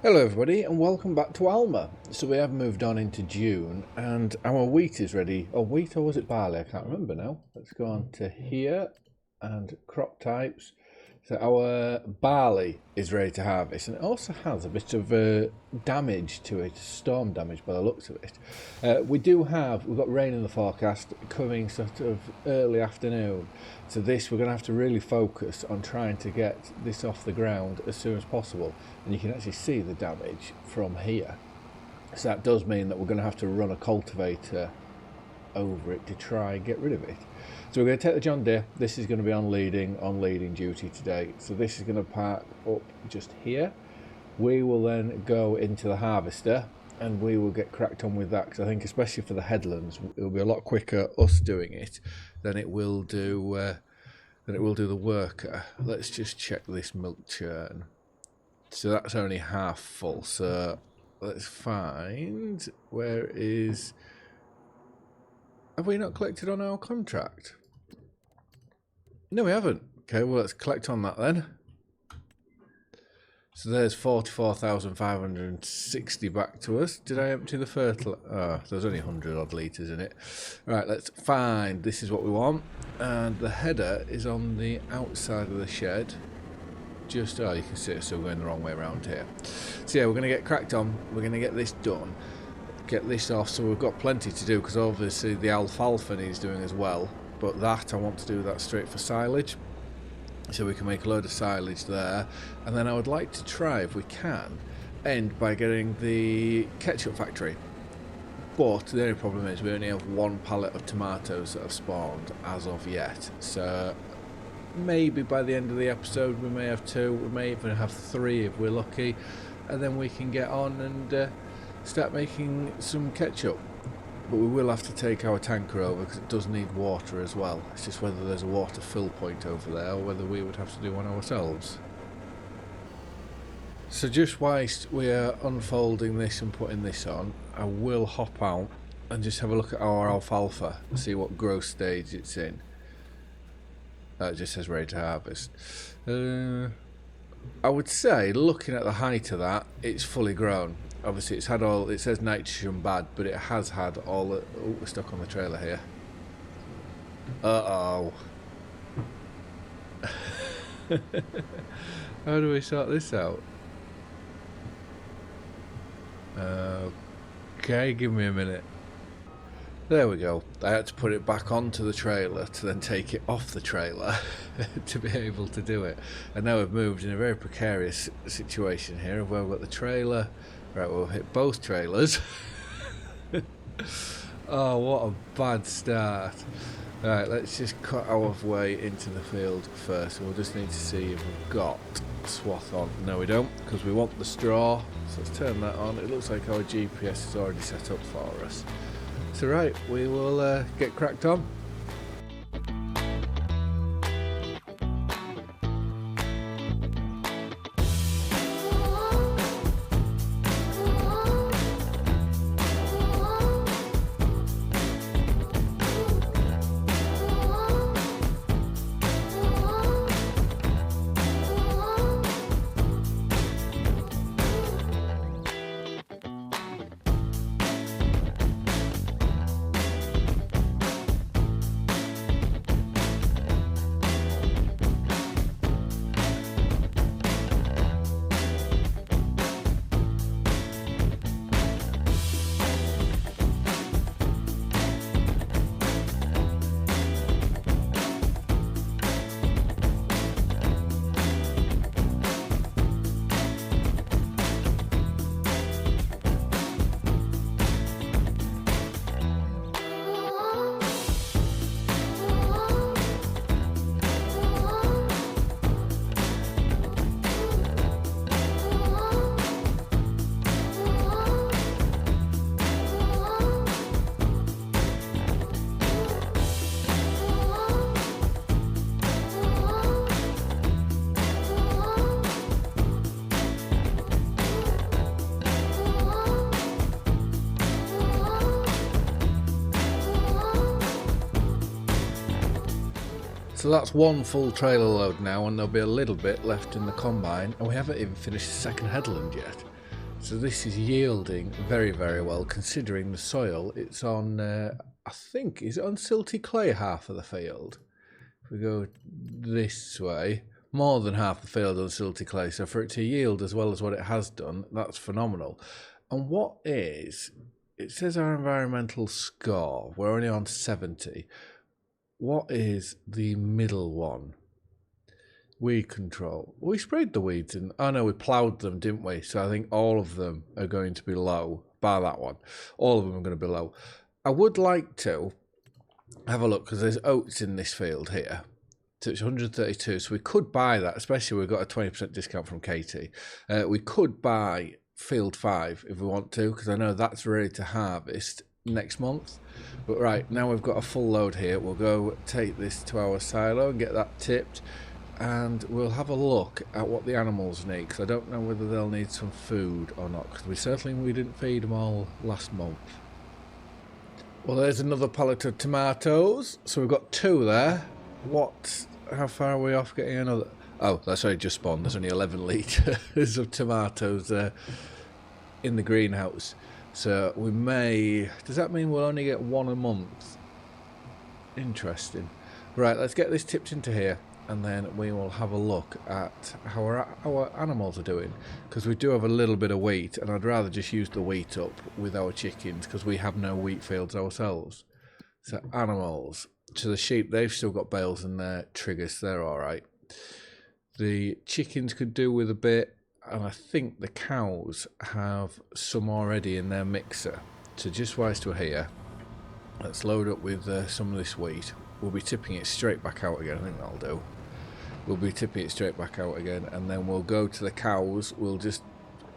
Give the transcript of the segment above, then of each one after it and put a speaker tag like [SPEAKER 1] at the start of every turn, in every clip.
[SPEAKER 1] Hello everybody and welcome back to Alma. So we have moved on into June and our wheat is ready. Oh, wheat, or was it barley? I can't remember now. Let's go on to here and crop types. So our barley is ready to harvest, and it also has a bit of damage to it, storm damage by the looks of it. We've got rain in the forecast coming sort of early afternoon. So we're going to have to really focus on trying to get this off the ground as soon as possible. And you can actually see the damage from here. So that does mean that we're going to have to run a cultivator over it to try and get rid of it. So we're going to take the John Deere. This is going to be on leading duty today. So this is going to park up just here. We will then go into the harvester and we will get cracked on with that, because I think especially for the headlands it'll be a lot quicker us doing it than it will do the worker. Let's just check this milk churn. So that's only half full, so let's find where is. Have we not collected on our contract? No, we haven't. Okay, well, let's collect on that then. So there's 44,560 back to us. Did I empty the fertilizer? Oh, there's only 100 odd litres in it. Right, let's find. This is what we want. And the header is on the outside of the shed. You can see it's still going the wrong way around here. So yeah, we're going to get cracked on. We're going to get this done. Get this off, so we've got plenty to do, because obviously the alfalfa needs doing as well, but I want to do that straight for silage, so we can make a load of silage there. And then I would like to try, if we can, end by getting the ketchup factory, but the only problem is we only have one pallet of tomatoes that have spawned as of yet. So maybe by the end of the episode we may have two, we may even have three if we're lucky, and then we can get on and start making some ketchup. But we will have to take our tanker over, because it does need water as well. It's just whether there's a water fill point over there or whether we would have to do one ourselves. So just whilst we are unfolding this and putting this on, I will hop out and just have a look at our alfalfa and see what growth stage it's in. It just says ready to harvest. I would say, looking at the height of that, it's fully grown. Obviously it's had all, it says nitrogen bad, but it has had all the, oh, we're stuck on the trailer here. Uh-oh. How do we sort this out? Okay, give me a minute. There we go. I had to put it back onto the trailer to then take it off the trailer to be able to do it. And now we've moved in a very precarious situation here, where we've got the trailer. Right, we'll hit both trailers. Oh, what a bad start. Right, let's just cut our way into the field first. We'll just need to see if we've got swath on. No, we don't, because we want the straw. So let's turn that on. It looks like our GPS is already set up for us. So right, we will get cracked on. So that's one full trailer load now, and there'll be a little bit left in the combine, and we haven't even finished the second headland yet. So this is yielding very, very well considering the soil. It's on, I think, is it on silty clay half of the field? If we go this way, more than half the field on silty clay. So for it to yield as well as what it has done, that's phenomenal. And what is, it says our environmental score, we're only on 70. What is the middle one? Weed control. We sprayed the weeds in. Oh no, we ploughed them, didn't we? So I think all of them are going to be low, bar that one. All of them are going to be low. I would like to have a look because there's oats in this field here. So it's 132. So we could buy that, especially we've got a 20% discount from Katie. We could buy field 5 if we want to, because I know that's ready to harvest next month. But right, now we've got a full load here. We'll go take this to our silo and get that tipped. And we'll have a look at what the animals need, because I don't know whether they'll need some food or not, because we didn't feed them all last month. Well, there's another pallet of tomatoes, so we've got 2 there. How far are we off getting another? Oh, that's only just spawned. There's only 11 litres of tomatoes in the greenhouse, so we may, does that mean we'll only get 1 a month? Interesting. Right, let's get this tipped into here, and then we will have a look at how our animals are doing, because we do have a little bit of wheat, and I'd rather just use the wheat up with our chickens because we have no wheat fields ourselves. So animals, to the sheep, they've still got bales in their triggers, they're all right. The chickens could do with a bit, and I think the cows have some already in their mixer. So just whilst we're here, let's load up with some of this wheat. We'll be tipping it straight back out again. I think that'll do. We'll be tipping it straight back out again, and then we'll go to the cows. We'll just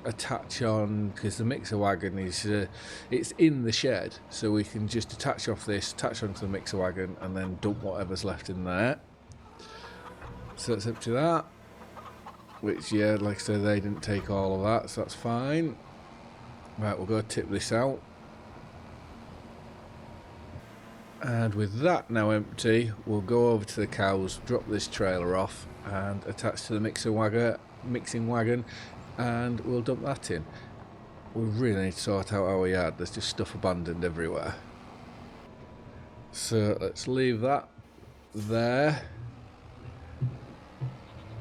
[SPEAKER 1] attach on, because the mixer wagon is it's in the shed, so we can just attach off this, attach onto the mixer wagon, and then dump whatever's left in there. So let's empty that. Which, yeah, like I said, they didn't take all of that, so that's fine. Right, we'll go tip this out. And with that now empty, we'll go over to the cows, drop this trailer off, and attach to the mixing wagon, and we'll dump that in. We really need to sort out our yard. There's just stuff abandoned everywhere. So let's leave that there.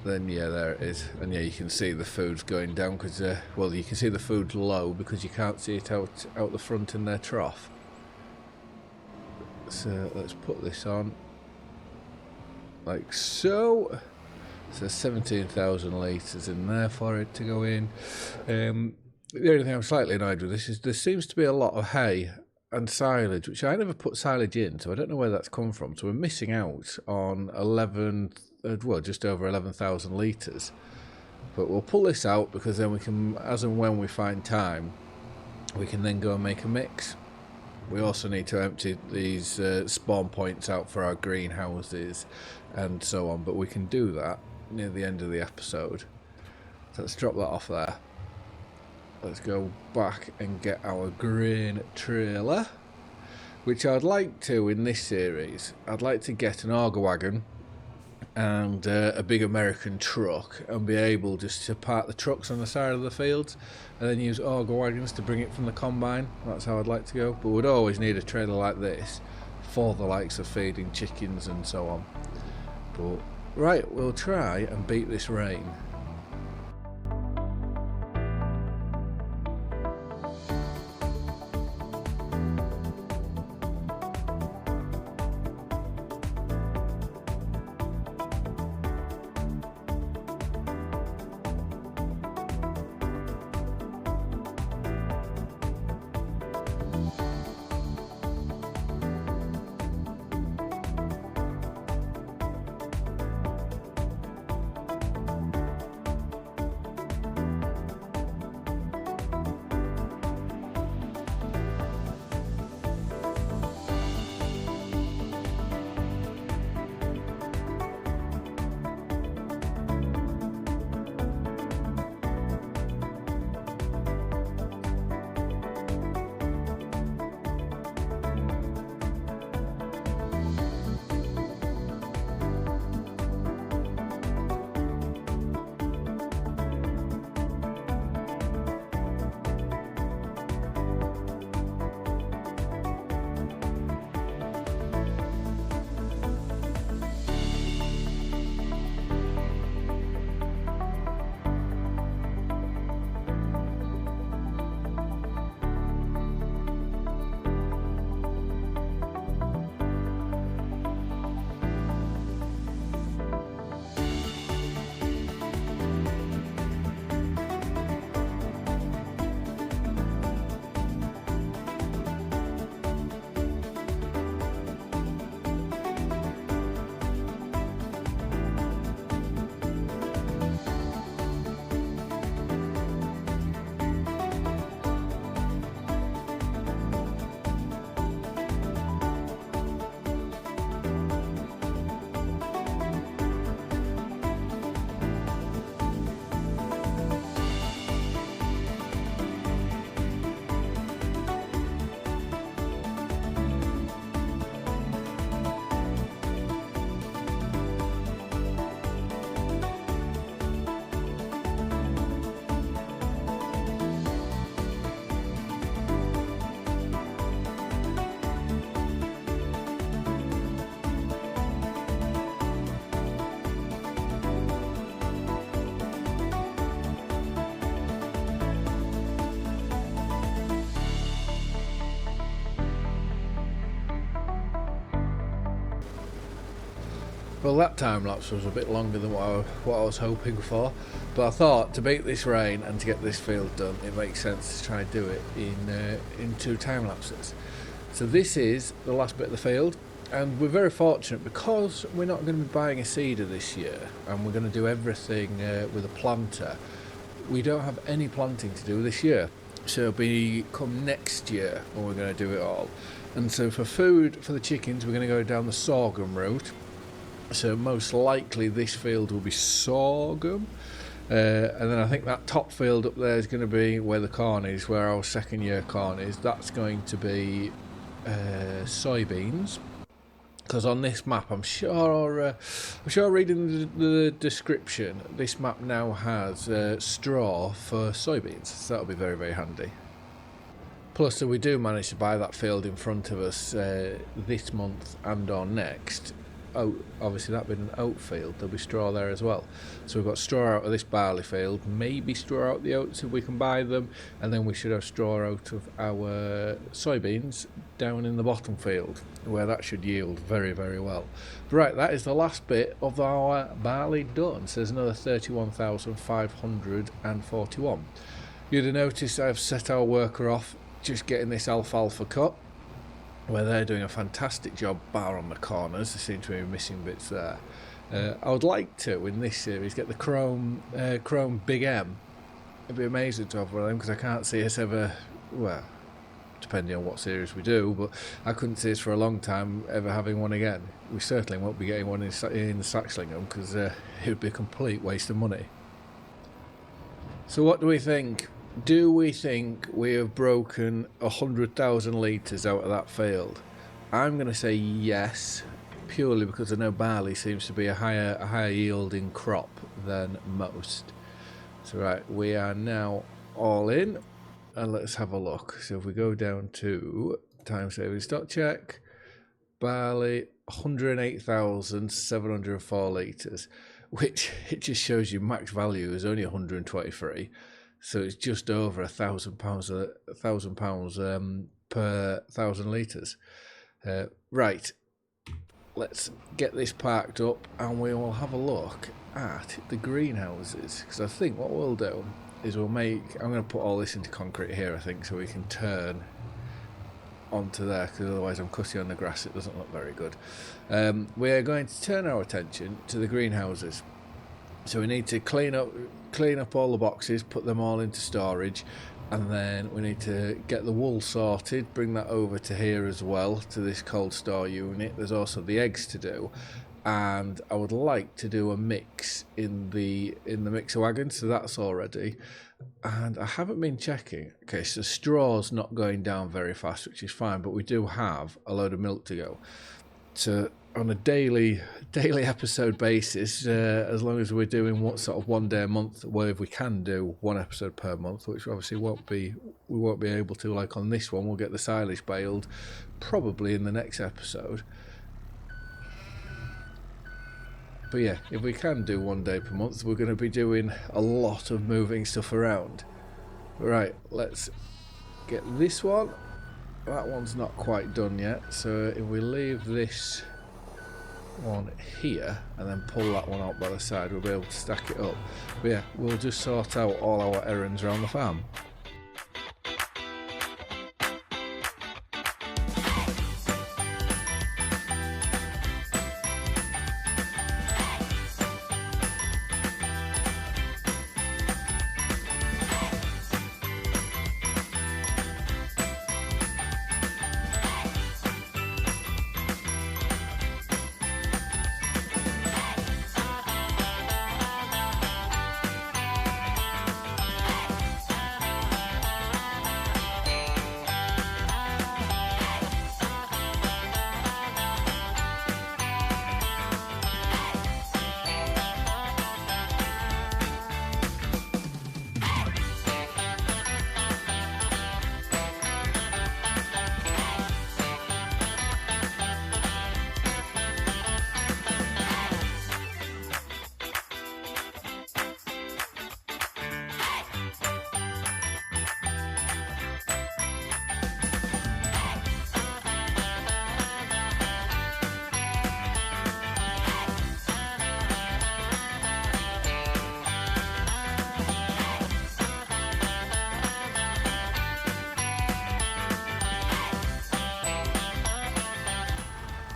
[SPEAKER 1] Then yeah, there it is. And yeah, you can see the food's going down because, well, you can see the food's low because you can't see it out the front in their trough. So let's put this on like so. So 17,000 litres in there for it to go in. The only thing I'm slightly annoyed with this is there seems to be a lot of hay and silage, which I never put silage in, so I don't know where that's come from. So we're missing out on just over 11,000 litres. But we'll pull this out because then we can, as and when we find time, we can then go and make a mix. We also need to empty these spawn points out for our greenhouses and so on, but we can do that near the end of the episode. So let's drop that off there. Let's go back and get our grain trailer, which I'd like to, in this series, I'd like to get an auger wagon and a big American truck and be able just to park the trucks on the side of the fields and then use auger wagons to bring it from the combine. That's how I'd like to go, but we'd always need a trailer like this for the likes of feeding chickens and so on. But right, we'll try and beat this rain. Well, that time lapse was a bit longer than what I was hoping for, but I thought to beat this rain and to get this field done, it makes sense to try and do it in 2 time lapses. So this is the last bit of the field, and we're very fortunate because we're not going to be buying a seeder this year, and we're going to do everything with a planter. We don't have any planting to do this year, so it'll be come next year when we're going to do it all. And so for food for the chickens, we're going to go down the sorghum route. So most likely this field will be sorghum, and then I think that top field up there is going to be where the corn is, where our second year corn is. That's going to be soybeans, because on this map, I'm sure reading the description, this map now has straw for soybeans, so that'll be very, very handy. Plus, if we do manage to buy that field in front of us this month and or next, obviously that being an oat field, there'll be straw there as well. So we've got straw out of this barley field, maybe straw out the oats if we can buy them, and then we should have straw out of our soybeans down in the bottom field, where that should yield very, very well. Right, that is the last bit of our barley done. So there's another 31,541. You'd have noticed I've set our worker off just getting this alfalfa cut, where they're doing a fantastic job, bar on the corners. There seem to be missing bits there. I would like to, in this series, get the Chrome Big M. It'd be amazing to have one of them, because I can't see us ever, well, depending on what series we do, but I couldn't see us for a long time ever having one again. We certainly won't be getting one in Saxlingham, because it would be a complete waste of money. So what do we think? Do we think we have broken 100,000 litres out of that field? I'm going to say yes, purely because I know barley seems to be a higher yielding crop than most. So right, we are now all in, and let's have a look. So if we go down to time saving stock check, barley 108,704 litres, which it just shows you max value is only 123. So it's just over £1,000 per 1,000 litres. Right, let's get this parked up and we will have a look at the greenhouses. Because I think what we'll do is I'm going to put all this into concrete here, I think, so we can turn onto there, because otherwise I'm cutting on the grass, it doesn't look very good. We are going to turn our attention to the greenhouses. So we need to clean up all the boxes, put them all into storage, and then we need to get the wool sorted, bring that over to here as well, to this cold store unit. There's also the eggs to do, and I would like to do a mix in the mixer wagon, so that's all ready. And I haven't been checking. Okay, so straw's not going down very fast, which is fine, but we do have a load of milk to go. So on a daily episode basis, as long as we're doing one day a month, where if we can do one episode per month, which obviously we won't be able to, like on this one, we'll get the silage baled probably in the next episode. But yeah, if we can do 1 day per month, we're going to be doing a lot of moving stuff around. Right, let's get this one. That one's not quite done yet, so if we leave this one here and then pull that one out by the side, we'll be able to stack it up. But yeah, we'll just sort out all our errands around the farm.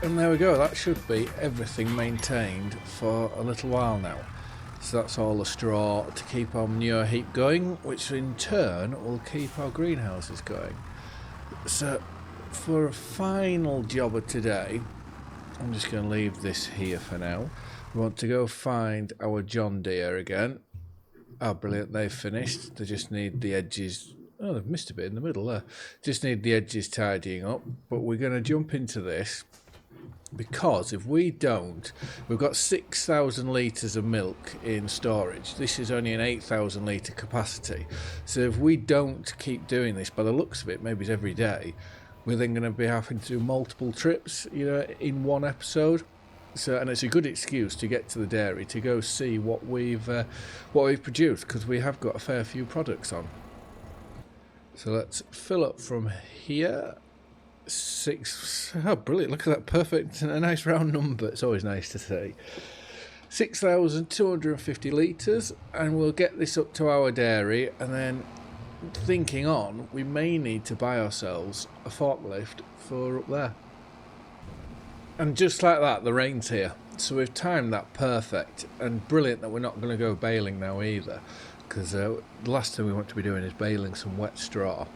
[SPEAKER 1] And there we go, that should be everything maintained for a little while now. So that's all the straw to keep our manure heap going, which in turn will keep our greenhouses going. So for a final job of today, I'm just going to leave this here for now. We want to go find our John Deere again. Oh, brilliant, they've finished. They just need the edges. Oh, they've missed a bit in the middle there. Just need the edges tidying up. But we're going to jump into this because if we don't, we've got 6,000 litres of milk in storage. This is only an 8,000 litre capacity. So if we don't keep doing this, by the looks of it, maybe it's every day, we're then going to be having to do multiple trips, in one episode. So, and it's a good excuse to get to the dairy to go see what we've produced, because we have got a fair few products on. So let's fill up from here. 6. Oh, brilliant! Look at that, perfect, a nice round number. It's always nice to see. 6,250 litres, and we'll get this up to our dairy, and then thinking on, we may need to buy ourselves a forklift for up there. And just like that, the rain's here. So we've timed that perfect, and brilliant that we're not going to go baling now either, because the last thing we want to be doing is baling some wet straw.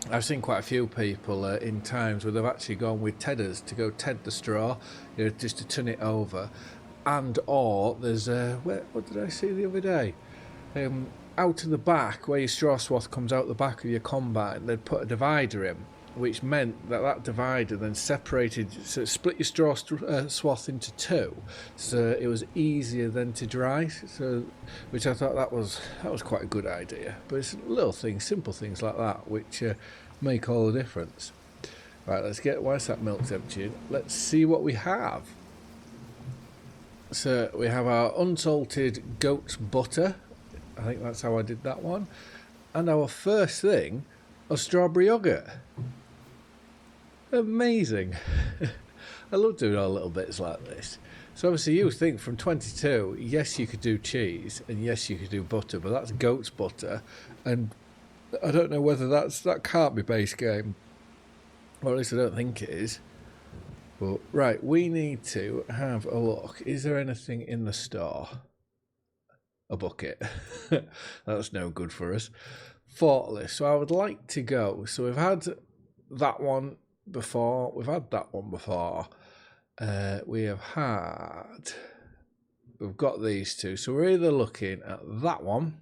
[SPEAKER 1] I've seen quite a few people in times where they've actually gone with tedders to go ted the straw, just to turn it over. And or there's what did I see the other day? Out to the back, where your straw swath comes out the back of your combine, they'd put a divider in, which meant that divider then separated, so it split your straw swath into two, so it was easier then to dry. So, which I thought that was quite a good idea. But it's little things, simple things like that, which make all the difference. Right, let's get, whilst that milk's emptying, let's see what we have. So we have our unsalted goat's butter. I think that's how I did that one. And our first thing, a strawberry yogurt. Amazing. I love doing all little bits like this. So obviously you think from 22, yes you could do cheese and yes you could do butter, but that's goat's butter, and I don't know whether that can't be base game, or at least I don't think it is. But right, we need to have a look. Is there anything in the store? A bucket. That's no good for us. Forklift. So I would like to go. So we've had that one before. We've had that one before. We've got these two. So we're either looking at that one,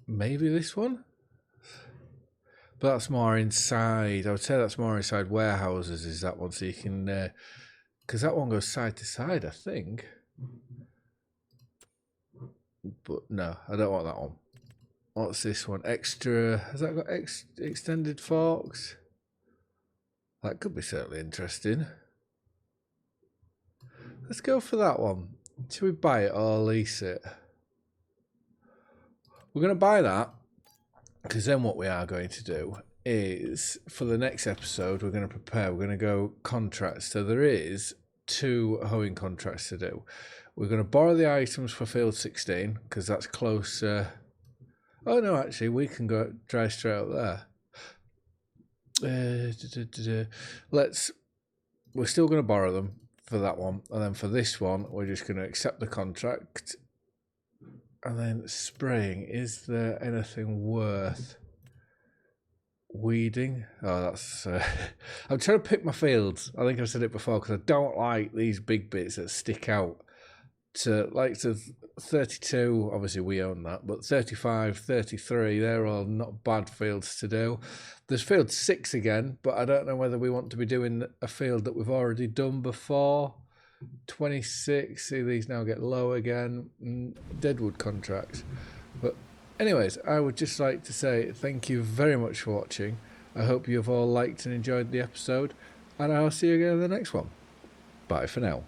[SPEAKER 1] maybe this one, but that's more inside. I would say that's more inside warehouses, is that one. So you can, because that one goes side to side, I think. But no, I don't want that one. What's this one? Extra. Has that got extended forks? That could be certainly interesting. Let's go for that one. Should we buy it or lease it? We're going to buy that, because then what we are going to do is, for the next episode, we're going to prepare. We're going to go contracts. So there is 2 hoeing contracts to do. We're going to borrow the items for field 16, because that's close. Oh no, actually, we can go drive straight up there. We're still going to borrow them for that one, and then for this one, we're just going to accept the contract. And then spraying. Is there anything worth weeding? Oh, that's. I'm trying to pick my fields. I think I've said it before, because I don't like these big bits that stick out. To 32, obviously we own that, but 35, 33, they're all not bad fields to do. There's field 6 again, but I don't know whether we want to be doing a field that we've already done before. 26, see these now get low again. Deadwood contracts. But anyways, I would just like to say thank you very much for watching. I hope you've all liked and enjoyed the episode, and I'll see you again in the next one. Bye for now.